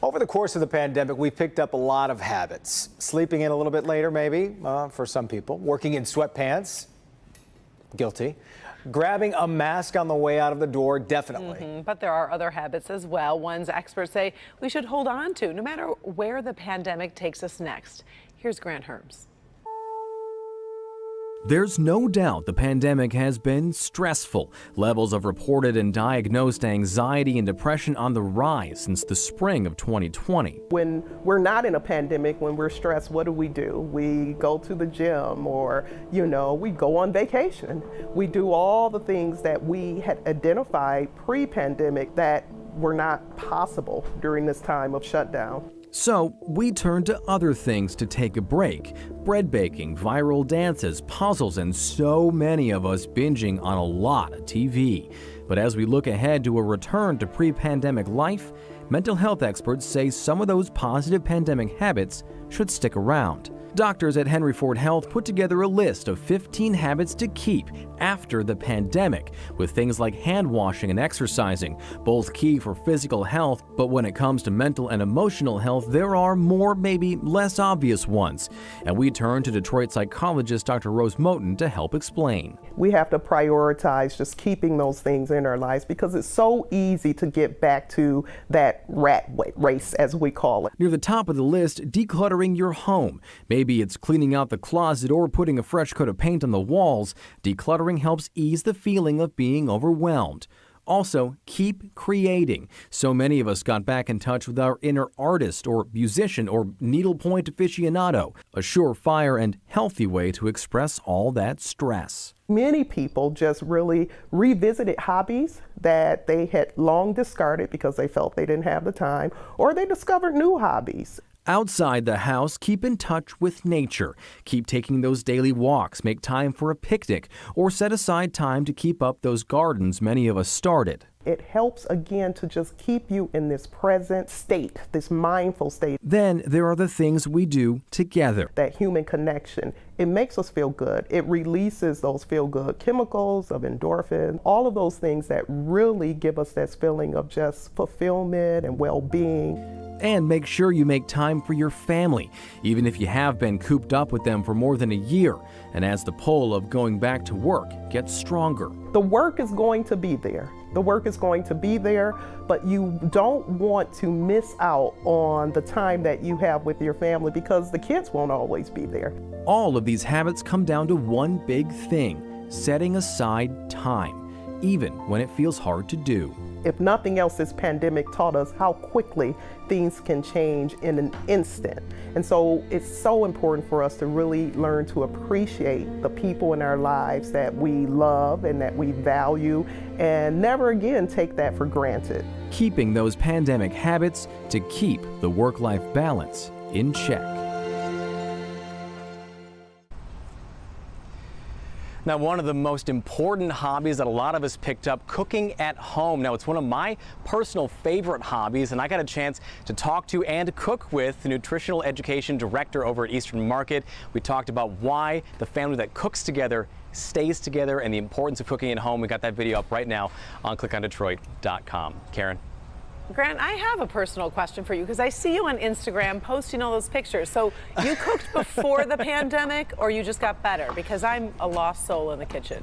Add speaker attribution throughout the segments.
Speaker 1: Over the course of the pandemic, we picked up a lot of habits. Sleeping in a little bit later, maybe, for some people. Working in sweatpants, guilty. Grabbing a mask on the way out of the door, definitely.
Speaker 2: But there are other habits as well, ones experts say we should hold on to, no matter where the pandemic takes us next. Here's Grant Herms.
Speaker 3: There's no doubt the pandemic has been stressful. Levels of reported and diagnosed anxiety and depression on the rise since the spring of 2020.
Speaker 4: When we're not in a pandemic, when we're stressed, what do? We go to the gym, or, we go on vacation. We do all the things that we had identified pre-pandemic that were not possible during this time of shutdown.
Speaker 3: So we turn to other things to take a break. Bread baking, viral dances, puzzles, and so many of us binging on a lot of TV. But as we look ahead to a return to pre-pandemic life, mental health experts say some of those positive pandemic habits should stick around. Doctors at Henry Ford Health put together a list of 15 habits to keep after the pandemic, with things like hand washing and exercising, both key for physical health, but when it comes to mental and emotional health, there are more, maybe less obvious ones. And we turn to Detroit psychologist Dr. Moten to help explain.
Speaker 4: We have to prioritize just keeping those things in our lives because it's so easy to get back to that rat race, as we call it.
Speaker 3: Near the top of the list, decluttering your home. Maybe it's cleaning out the closet or putting a fresh coat of paint on the walls. Decluttering helps ease the feeling of being overwhelmed. Also, keep creating. So many of us got back in touch with our inner artist or musician or needlepoint aficionado, a surefire and healthy way to express all that stress.
Speaker 4: Many people just really revisited hobbies that they had long discarded because they felt they didn't have the time, or they discovered new hobbies.
Speaker 3: Outside the house, keep in touch with nature. Keep taking those daily walks, make time for a picnic, or set aside time to keep up those gardens many of us started.
Speaker 4: It helps, again, to just keep you in this present state, this mindful state.
Speaker 3: Then there are the things we do together.
Speaker 4: That human connection, it makes us feel good. It releases those feel-good chemicals of endorphin, all of those things that really give us that feeling of just fulfillment and well-being.
Speaker 3: And make sure you make time for your family, even if you have been cooped up with them for more than a year. And as the pull of going back to work gets stronger.
Speaker 4: The work is going to be there. The work is going to be there, but you don't want to miss out on the time that you have with your family because the kids won't always be there.
Speaker 3: All of these habits come down to one big thing: setting aside time, even when it feels hard to do.
Speaker 4: If nothing else, this pandemic taught us how quickly things can change in an instant. And so it's so important for us to really learn to appreciate the people in our lives that we love and that we value, and never again take that for granted.
Speaker 3: Keeping those pandemic habits to keep the work-life balance in check.
Speaker 5: Now, one of the most important hobbies that a lot of us picked up, cooking at home. Now, it's one of my personal favorite hobbies, and I got a chance to talk to and cook with the nutritional education director over at Eastern Market. We talked about why the family that cooks together stays together and the importance of cooking at home. We got that video up right now on clickondetroit.com. Karen.
Speaker 2: Grant, I have a personal question for you because I see you on Instagram posting all those pictures. So you cooked before the pandemic, or you just got better? Because I'm a lost soul in the kitchen.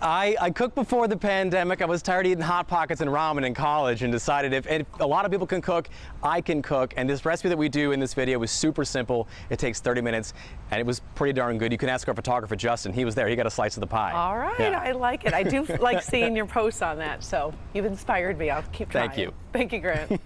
Speaker 5: I cooked before the pandemic. I was tired of eating Hot Pockets and ramen in college and decided if a lot of people can cook, I can cook. And this recipe that we do in this video was super simple. It takes 30 minutes, and it was pretty darn good. You can ask our photographer, Justin. He was there. He got a slice of the pie.
Speaker 2: All right. Yeah. I like it. I do like seeing your posts on that. So you've inspired me. I'll keep trying.
Speaker 5: Thank you.
Speaker 2: Thank you, Grant.